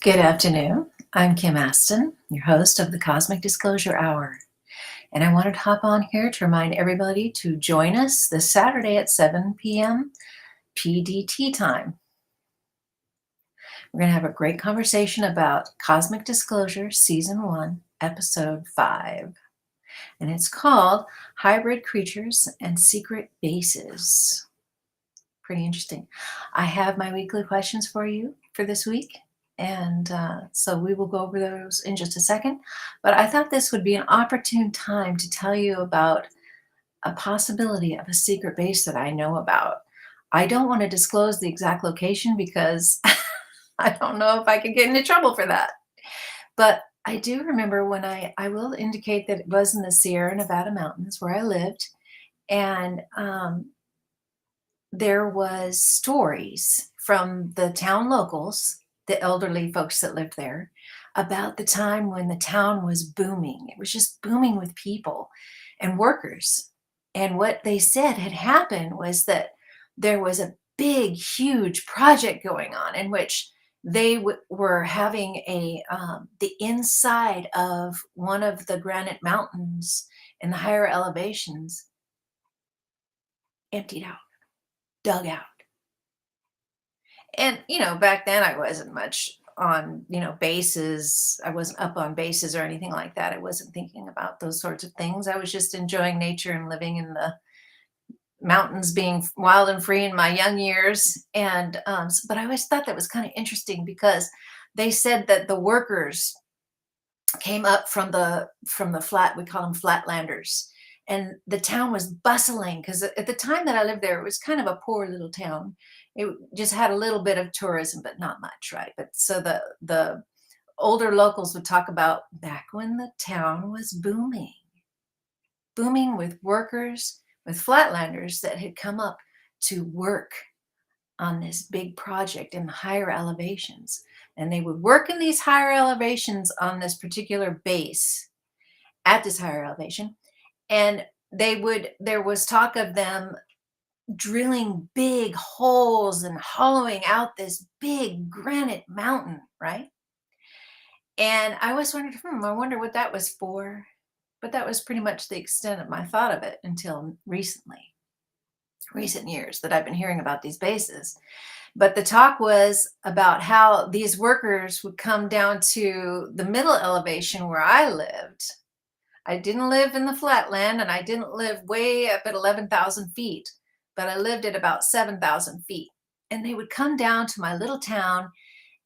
Good afternoon. I'm Kim Aston, your host of the Cosmic Disclosure Hour. And I wanted to hop on here to remind everybody to join us this Saturday at 7 p.m. PDT time. We're going to have a great conversation about Cosmic Disclosure Season 1, Episode 5. And it's called Hybrid Creatures and Secret Bases. Pretty interesting. I have my weekly questions for you for this week. And so we will go over those in just a second. But I thought this would be an opportune time to tell you about a possibility of a secret base that I know about. I don't want to disclose the exact location because I don't know if I could get into trouble for that. But I do remember when I will indicate that it was in the Sierra Nevada mountains where I lived. And there was stories from the town locals, the elderly folks that lived there, about the time when the town was booming. It was just booming with people and workers. And what they said had happened was that there was a big, huge project going on in which they were having the inside of one of the granite mountains in the higher elevations emptied out, dug out. And, back then I wasn't much on, bases. I wasn't up on bases or anything like that. I wasn't thinking about those sorts of things. I was just enjoying nature and living in the mountains, being wild and free in my young years. And, but I always thought that was kind of interesting because they said that the workers came up from the flat, we call them flatlanders. And the town was bustling because at the time that I lived there, it was kind of a poor little town. It just had a little bit of tourism, but not much, right? But so the older locals would talk about back when the town was booming with workers, with flatlanders that had come up to work on this big project in the higher elevations. And they would work in these higher elevations on this particular base at this higher elevation. And there was talk of them drilling big holes and hollowing out this big granite mountain, right? And I always wondered, I wonder what that was for. But that was pretty much the extent of my thought of it until recent years that I've been hearing about these bases. But the talk was about how these workers would come down to the middle elevation where I lived. I didn't live in the flatland and I didn't live way up at 11,000 feet, but I lived at about 7,000 feet. And they would come down to my little town.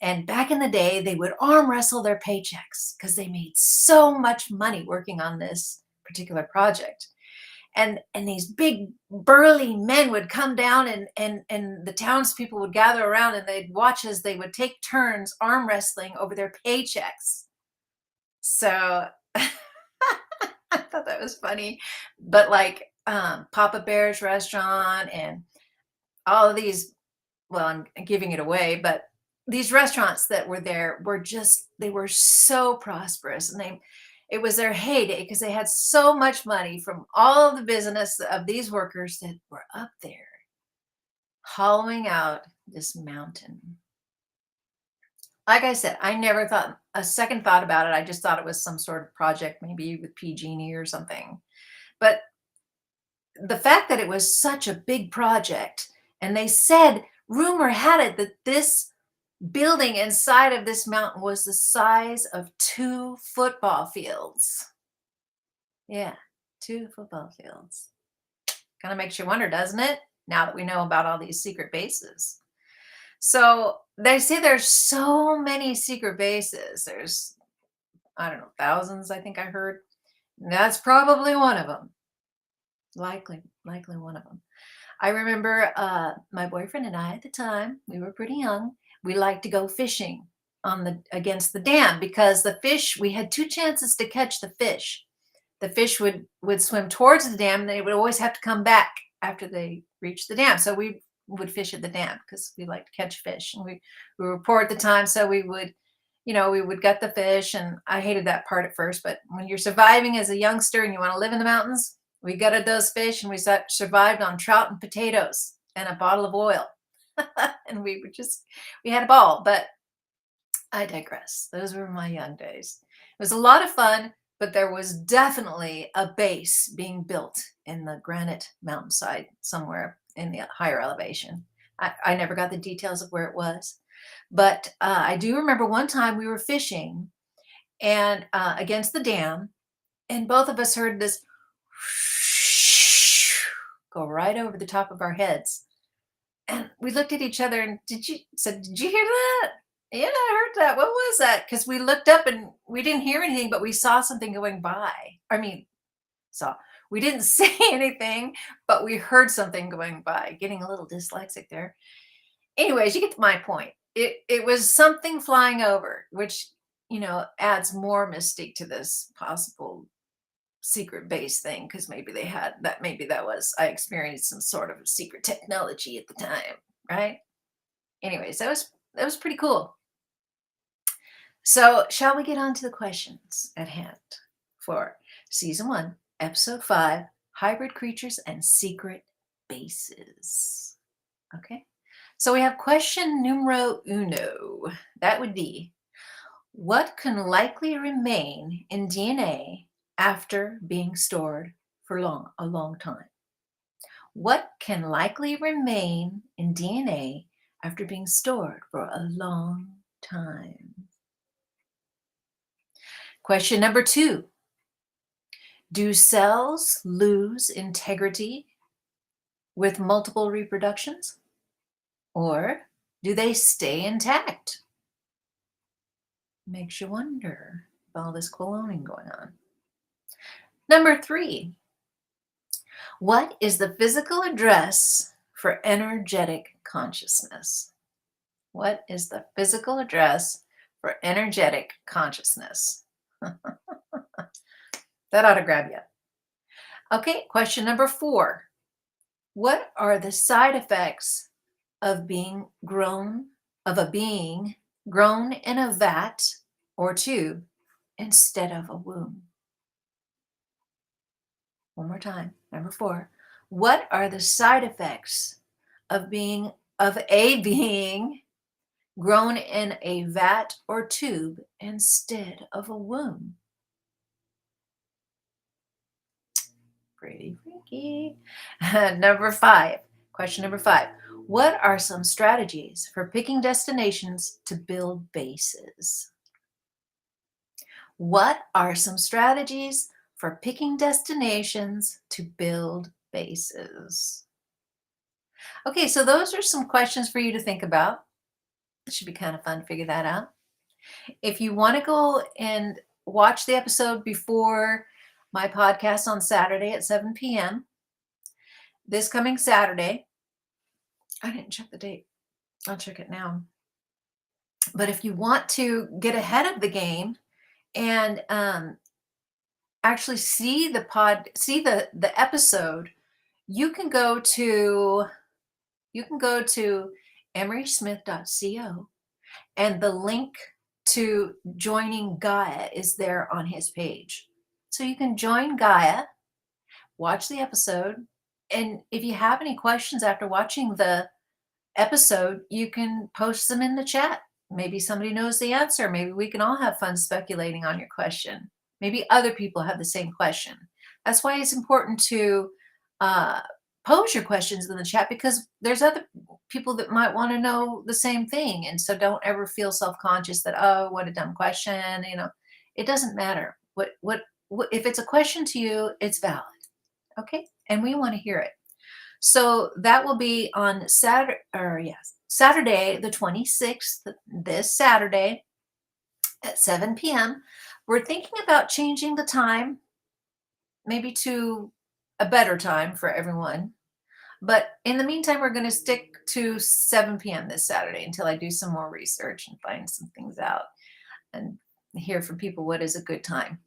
And back in the day, they would arm wrestle their paychecks because they made so much money working on this particular project. And these big burly men would come down and the townspeople would gather around and they'd watch as they would take turns arm wrestling over their paychecks. So I thought that was funny. But like Papa Bear's restaurant and all of these, well, I'm giving it away, but these restaurants that were there they were so prosperous, and it was their heyday because they had so much money from all of the business of these workers that were up there hollowing out this mountain. Like I said, I never thought a second thought about it. I just thought it was some sort of project, maybe with PG&E or something. But the fact that it was such a big project, and they said, rumor had it that this building inside of this mountain was the size of 2 football fields. Yeah, 2 football fields. Kind of makes you wonder, doesn't it? Now that we know about all these secret bases. So they say there's so many secret bases. There's, I don't know, thousands, I think I heard. That's probably one of them. Likely one of them. I remember my boyfriend and I at the time, we were pretty young. We liked to go fishing against the dam because the fish, we had 2 chances to catch the fish. The fish would swim towards the dam and they would always have to come back after they reached the dam. So we would fish at the dam because we like to catch fish, and we were poor at the time. So we would gut the fish, and I hated that part at first, but when you're surviving as a youngster and you want to live in the mountains, we gutted those fish and we survived on trout and potatoes and a bottle of oil. And we had a ball. But I digress. Those were my young days. It was a lot of fun, but there was definitely a base being built in the granite mountainside somewhere in the higher elevation. I never got the details of where it was, but I do remember one time we were fishing and against the dam, and both of us heard this go right over the top of our heads. And we looked at each other and did you hear that? Yeah, I heard that. What was that? Because we looked up and we didn't hear anything, but we saw something going by. I mean, saw. We didn't say anything, but we heard something going by. Getting a little dyslexic there. Anyways, you get my point. It was something flying over, which adds more mystique to this possible secret base thing, because maybe that was I experienced some sort of secret technology at the time, right? Anyways, that was pretty cool. So shall we get on to the questions at hand for season 1, episode 5, hybrid creatures and secret bases? Okay, so we have question numero uno. That would be, what can likely remain in DNA after being stored for a long time? What can likely remain in DNA after being stored for a long time? Question number 2. Do cells lose integrity with multiple reproductions? Or do they stay intact? Makes you wonder with all this cloning going on. Number 3. What is the physical address for energetic consciousness? What is the physical address for energetic consciousness? That ought to grab you. Okay, question number 4. What are the side effects of a being grown in a vat or tube instead of a womb? One more time. Number 4. What are the side effects of a being grown in a vat or tube instead of a womb? Pretty freaky. Number 5. Question number 5. What are some strategies for picking destinations to build bases? What are some strategies for picking destinations to build bases? Okay, so those are some questions for you to think about. It should be kind of fun to figure that out. If you want to go and watch the episode before my podcast on Saturday at 7 p.m., this coming Saturday, I didn't check the date. I'll check it now. But if you want to get ahead of the game and actually see the episode, you can go to emerysmith.co, and the link to joining Gaia is there on his page. So you can join Gaia, watch the episode, and if you have any questions after watching the episode, you can post them in the chat. Maybe somebody knows the answer. Maybe we can all have fun speculating on your question. Maybe other people have the same question. That's why it's important to pose your questions in the chat, because there's other people that might want to know the same thing. And so don't ever feel self-conscious that, oh, what a dumb question. It doesn't matter. What if it's a question to you, it's valid. Okay. And we want to hear it. So that will be on Saturday the 26th, this Saturday at 7 p.m. We're thinking about changing the time, maybe to a better time for everyone. But in the meantime, we're going to stick to 7 p.m. this Saturday until I do some more research and find some things out and hear from people what is a good time.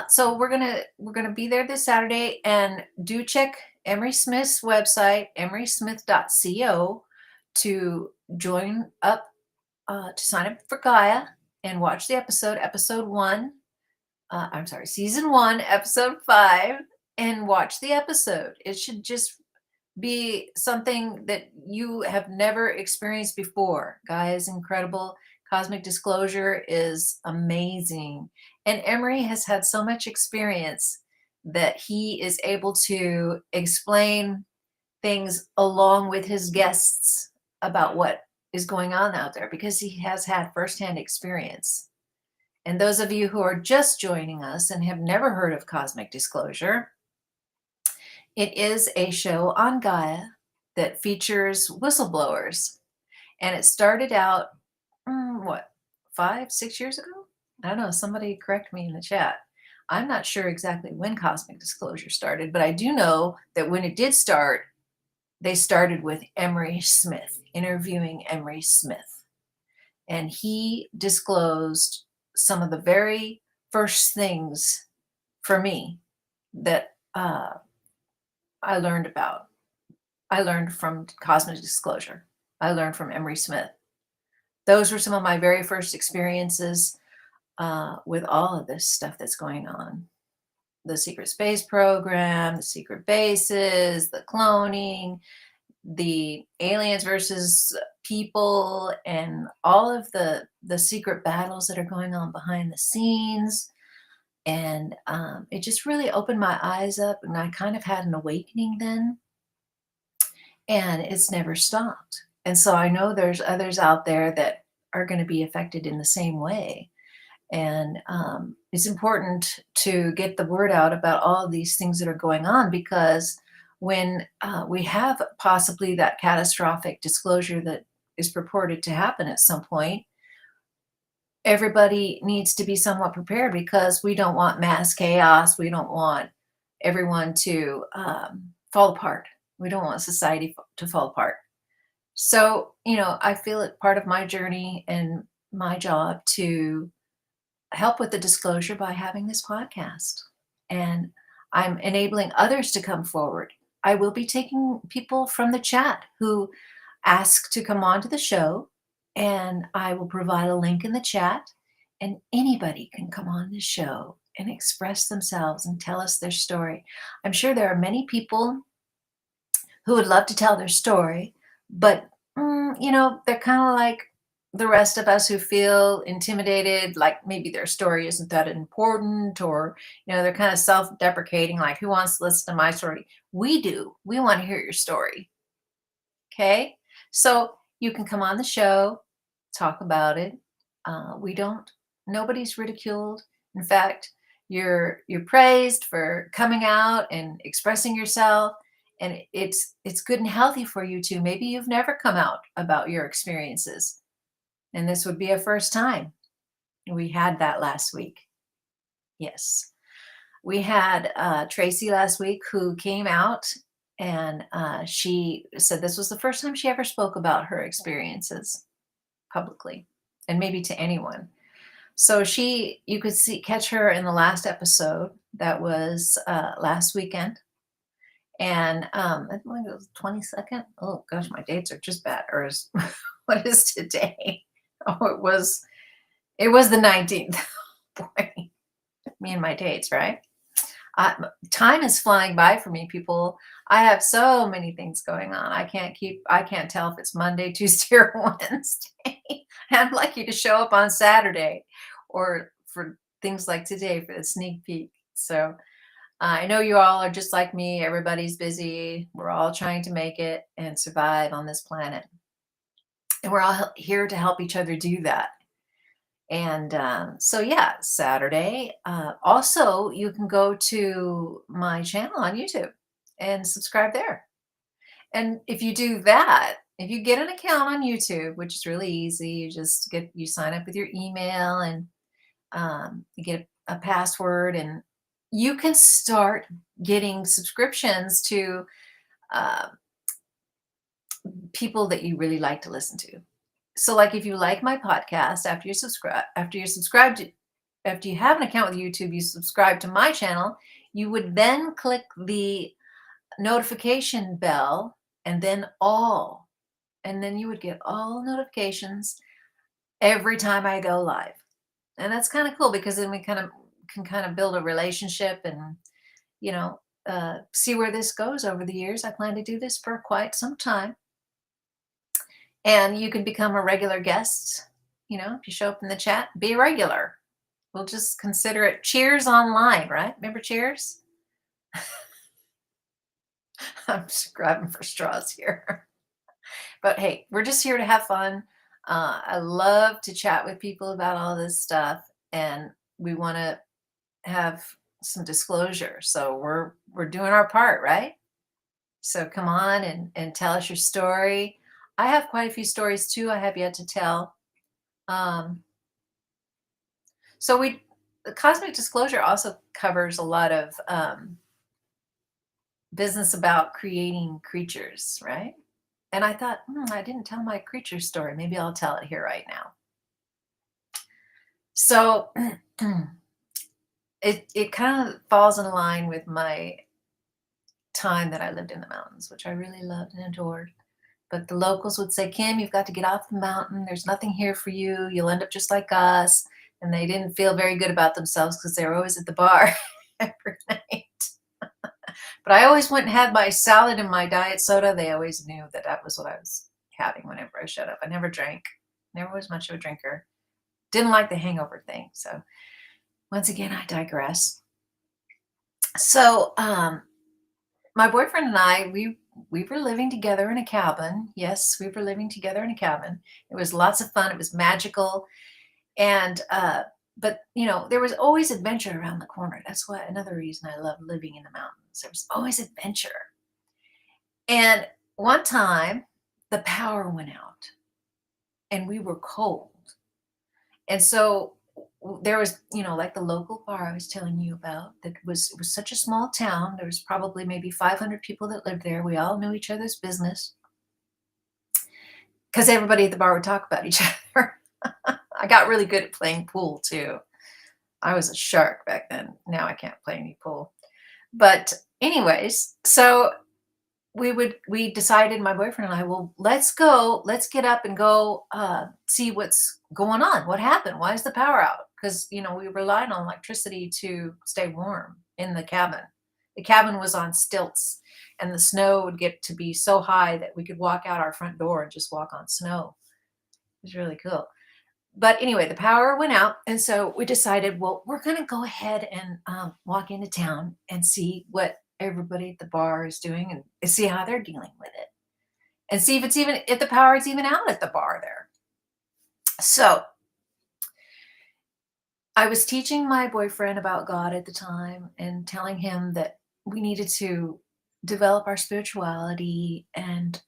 So we're gonna be there this Saturday, and do check Emery Smith's website, emerysmith.co, to join up, to sign up for Gaia and watch the episode 1. Season 1, episode 5, and watch the episode. It should just be something that you have never experienced before. Gaia is incredible. Cosmic Disclosure is amazing. And Emery has had so much experience that he is able to explain things along with his guests about what is going on out there because he has had firsthand experience. And those of you who are just joining us and have never heard of Cosmic Disclosure, it is a show on Gaia that features whistleblowers. And it started out, what, 5, 6 years ago? I don't know. Somebody correct me in the chat. I'm not sure exactly when Cosmic Disclosure started, but I do know that when it did start, they started with Emery Smith, interviewing Emery Smith. And he disclosed some of the very first things for me that I learned about. I learned from Cosmic Disclosure. I learned from Emery Smith. Those were some of my very first experiences with all of this stuff that's going on. The secret space program, the secret bases, the cloning, the aliens versus people, and all of the secret battles that are going on behind the scenes. And it just really opened my eyes up, and I kind of had an awakening then, and it's never stopped. And so I know there's others out there that are going to be affected in the same way. And it's important to get the word out about all of these things that are going on, because when we have possibly that catastrophic disclosure that is purported to happen at some point, everybody needs to be somewhat prepared, because we don't want mass chaos. We don't want everyone to fall apart. We don't want society to fall apart. So, I feel it part of my journey and my job to help with the disclosure by having this podcast. And I'm enabling others to come forward. I will be taking people from the chat who ask to come on to the show, and I will provide a link in the chat, and anybody can come on the show and express themselves and tell us their story. I'm sure there are many people who would love to tell their story, but they're kind of like the rest of us who feel intimidated, like maybe their story isn't that important, or they're kind of self-deprecating, like, who wants to listen to my story? We do. We want to hear your story. Okay, so you can come on the show, talk about it. Nobody's ridiculed. In fact, you're praised for coming out and expressing yourself, and it's good and healthy for you too. Maybe you've never come out about your experiences, and this would be a first time. We had that last week. Yes, we had Tracy last week who came out, and she said this was the first time she ever spoke about her experiences publicly, and maybe to anyone. So you could catch her in the last episode that was last weekend. And I think it was 22nd. Oh gosh, my dates are just bad. Or what is today? Oh, it was the 19th. Boy, me and my dates, right? Time is flying by for me, people. I have so many things going on. I can't tell if it's Monday, Tuesday, or Wednesday. I'm lucky to show up on Saturday, or for things like today for the sneak peek. So I know you all are just like me. Everybody's busy. We're all trying to make it and survive on this planet. And we're all here to help each other do that. And so, yeah, Saturday. Also, you can go to my channel on YouTube and subscribe there. And if you do that, if you get an account on YouTube, which is really easy, you sign up with your email, and you get a password, and you can start getting subscriptions to people that you really like to listen to. So, like, if you like my podcast, after you have an account with YouTube, you subscribe to my channel, you would then click the notification bell, and then you would get all notifications every time I go live. And that's kind of cool, because then we can build a relationship and, see where this goes over the years. I plan to do this for quite some time. And you can become a regular guest if you show up in the chat, be regular. We'll just consider it Cheers online, right? Remember Cheers? I'm just grabbing for straws here. But hey, we're just here to have fun. I love to chat with people about all this stuff, and we want to have some disclosure. So we're doing our part, right? So come on and tell us your story. I have quite a few stories too. I have yet to tell. Um, so the cosmic disclosure also covers a lot of business about creating creatures, right? And I thought, I didn't tell my creature story. Maybe I'll tell it here right now. So it kind of falls in line with my time that I lived in the mountains, which I really loved and adored. But the locals would say, Kim, you've got to get off the mountain. There's nothing here for you. You'll end up just like us. And they didn't feel very good about themselves because they were always at the bar every night. But I always went and had my salad and my diet soda. They always knew that that was what I was having whenever I showed up. I never drank, never was much of a drinker. Didn't like the hangover thing. So once again, I digress. So my boyfriend and I, we were living together in a cabin. Yes, we were living together in a cabin. It was lots of fun. It was magical. And but there was always adventure around the corner. That's why another reason I love living in the mountains. There was always adventure. And one time the power went out and we were cold. And so there was, like the local bar I was telling you about, it was such a small town. There was probably maybe 500 people that lived there. We all knew each other's business because everybody at the bar would talk about each other. I got really good at playing pool too. I was a shark back then. Now I can't play any pool. But anyways, so we decided, my boyfriend and I, well, let's get up and go see what's going on. What happened? Why is the power out? Because we relied on electricity to stay warm in the cabin. The cabin was on stilts, and the snow would get to be so high that we could walk out our front door and just walk on snow. It was really cool. But anyway, the power went out, and so we decided, well, we're going to go ahead and walk into town and see what everybody at the bar is doing and see how they're dealing with it, and see if the power is even out at the bar there. So I was teaching my boyfriend about God at the time and telling him that we needed to develop our spirituality. And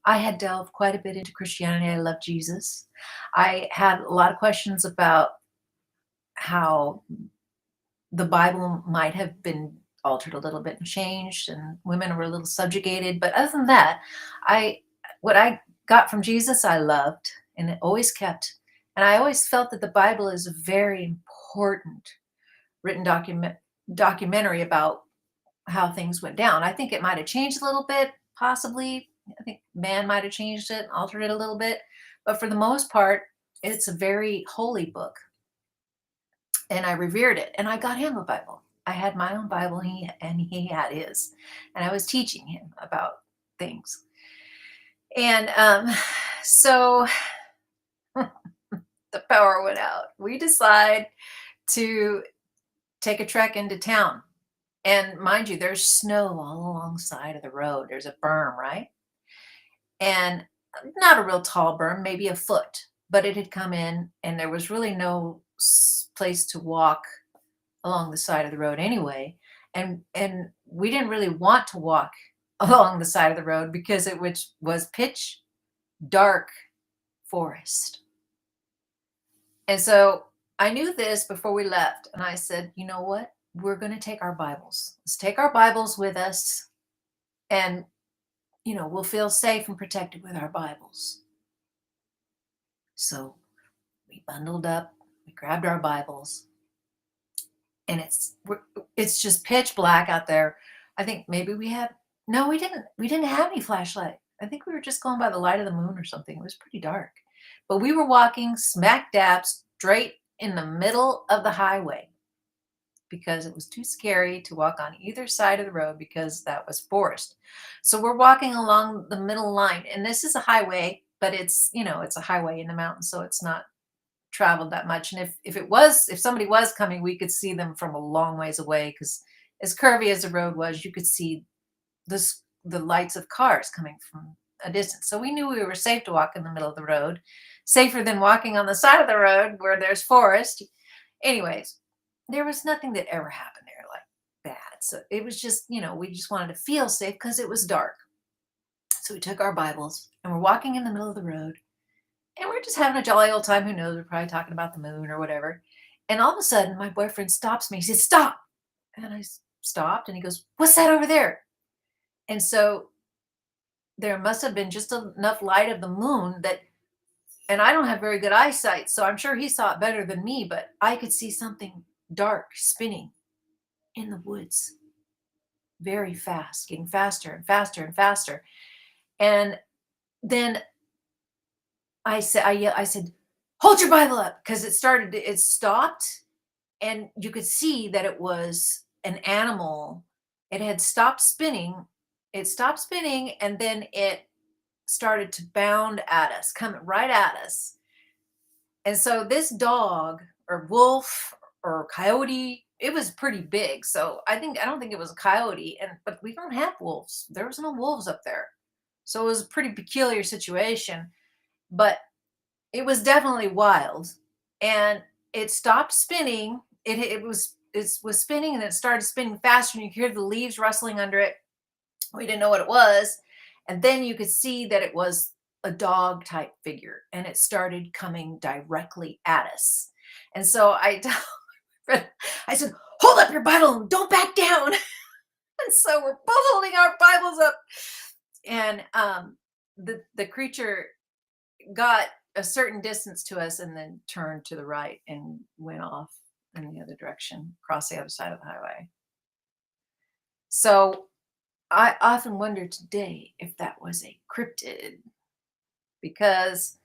I had delved quite a bit into Christianity. I love Jesus. I had a lot of questions about how the Bible might have been altered a little bit and changed, and women were a little subjugated. But other than that, what I got from Jesus, I loved, and it always kept. And I always felt that the Bible is a very important written documentary about how things went down. I think it might have changed a little bit, possibly. I think man might have changed it, altered it a little bit. But for the most part, it's a very holy book. And I revered it. And I got him a Bible. I had my own Bible, and he had his. And I was teaching him about things. And so the power went out. We decide to take a trek into town. And mind you, there's snow all alongside of the road. There's a berm, right? And not a real tall berm, maybe a foot, but it had come in, and there was really no place to walk along the side of the road anyway. And we didn't really want to walk along the side of the road because it was pitch dark forest. And so I knew this before we left, and I said, you know what? We're going to take our Bibles. Let's take our Bibles with us, and we'll feel safe and protected with our Bibles. So we bundled up, we grabbed our Bibles, and it's just pitch black out there. I think maybe we didn't have any flashlight. I think we were just going by the light of the moon or something. It was pretty dark. But we were walking smack dab straight in the middle of the highway because it was too scary to walk on either side of the road because that was forest. So we're walking along the middle line, and this is a highway, but it's a highway in the mountains, so it's not traveled that much. And if somebody was coming, we could see them from a long ways away, because as curvy as the road was, you could see the lights of cars coming from a distance. So we knew we were safe to walk in the middle of the road, safer than walking on the side of the road where there's forest. Anyways, there was nothing that ever happened there like that. So it was just, we just wanted to feel safe because it was dark. So we took our Bibles and we're walking in the middle of the road and we're just having a jolly old time. Who knows? We're probably talking about the moon or whatever. And all of a sudden, my boyfriend stops me. He says, "Stop." And I stopped and he goes, "What's that over there?" And so there must have been just enough light of the moon and I don't have very good eyesight, so I'm sure he saw it better than me, but I could see something dark spinning in the woods very fast, getting faster and faster and faster. And then I said, "Hold your Bible up," because it stopped, and you could see that it was an animal. It had stopped spinning. It stopped spinning, and then it started to bound at us, coming right at us. And so this dog or wolf or coyote, it was pretty big. So I don't think it was a coyote, but we don't have wolves. There was no wolves up there. So it was a pretty peculiar situation, but it was definitely wild. And it stopped spinning. It was spinning, and it started spinning faster, and you could hear the leaves rustling under it. We didn't know what it was. And then you could see that it was a dog type figure, and it started coming directly at us. And so I said, "Hold up your Bible and don't back down." And so we're both holding our Bibles up. And the creature got a certain distance to us and then turned to the right and went off in the other direction, across the other side of the highway. So I often wonder today if that was a cryptid, because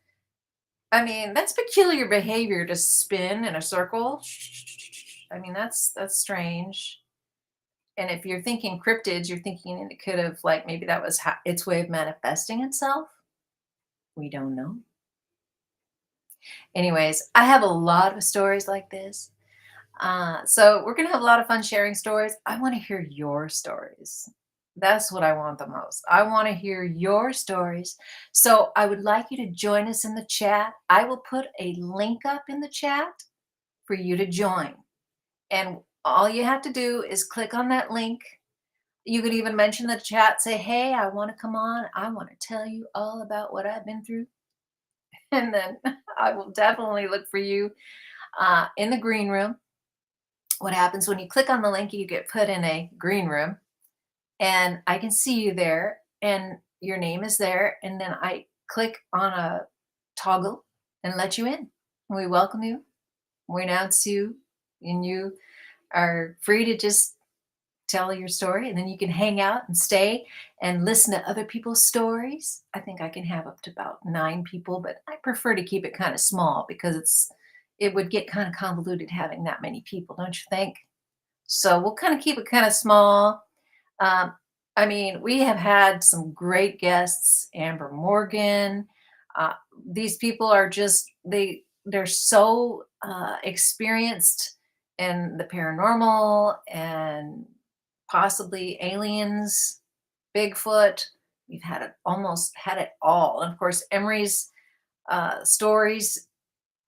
I mean, that's peculiar behavior to spin in a circle. I mean, that's strange. And if you're thinking cryptids, you're thinking it could have, like, maybe that was its way of manifesting itself. We don't know. Anyways, I have a lot of stories like this. So we're going to have a lot of fun sharing stories. I want to hear your stories. That's what I want the most. I want to hear your stories. So I would like you to join us in the chat. I will put a link up in the chat for you to join. And all you have to do is click on that link. You could even mention the chat, say, "Hey, I want to come on. I want to tell you all about what I've been through." And then I will definitely look for you in the green room. What happens when you click on the link, you get put in a green room, and I can see you there, and your name is there. And then I click on a toggle and let you in. We welcome you. We announce you, and you are free to just tell your story, and then you can hang out and stay and listen to other people's stories. I think I can have up to about 9 people, but I prefer to keep it kind of small because it would get kind of convoluted having that many people, don't you think? So we'll kind of keep it kind of small. Um, I mean, we have had some great guests, Amber Morgan. Uh, these people are just they're so experienced in the paranormal and possibly aliens, Bigfoot. We've almost had it all. And of course, Emery's stories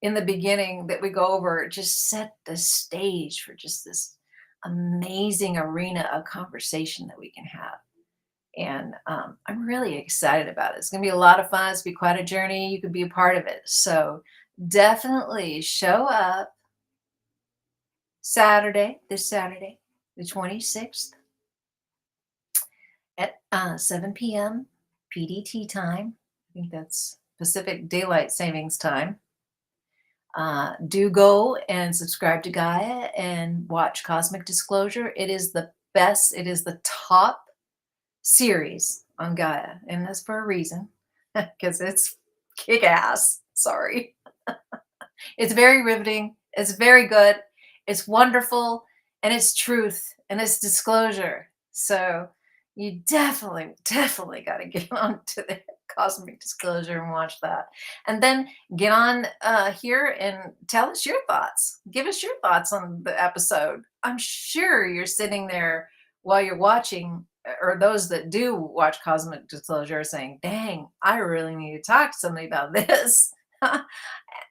in the beginning that we go over just set the stage for just this amazing arena of conversation that we can have. And I'm really excited about it. It's going to be a lot of fun. It's going to be quite a journey. You could be a part of it. So definitely show up this Saturday, the 26th at 7 p.m. PDT time. I think that's Pacific Daylight Savings Time. Do go and subscribe to Gaia and watch Cosmic Disclosure. It is the best. It is the top series on Gaia, and that's for a reason, because it's kick-ass. Sorry. It's very riveting. It's very good. It's wonderful, and it's truth, and it's disclosure. So you definitely got to get on to the Cosmic Disclosure and watch that. And then get on here and tell us your thoughts. Give us your thoughts on the episode. I'm sure you're sitting there while you're watching, or those that do watch Cosmic Disclosure are saying, dang, I really need to talk to somebody about this.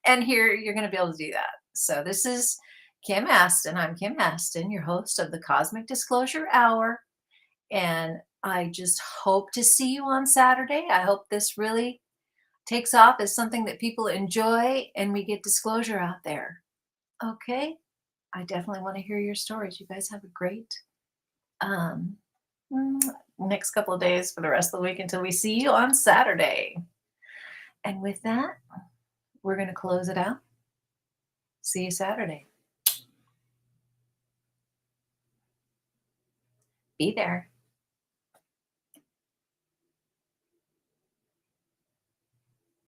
And here you're going to be able to do that. So this is Kim Aston. I'm Kim Aston, your host of the Cosmic Disclosure Hour. And I just hope to see you on Saturday. I hope this really takes off as something that people enjoy and we get disclosure out there. Okay. I definitely want to hear your stories. You guys have a great um, next couple of days for the rest of the week until we see you on Saturday. And with that, we're going to close it out. See you Saturday. Be there.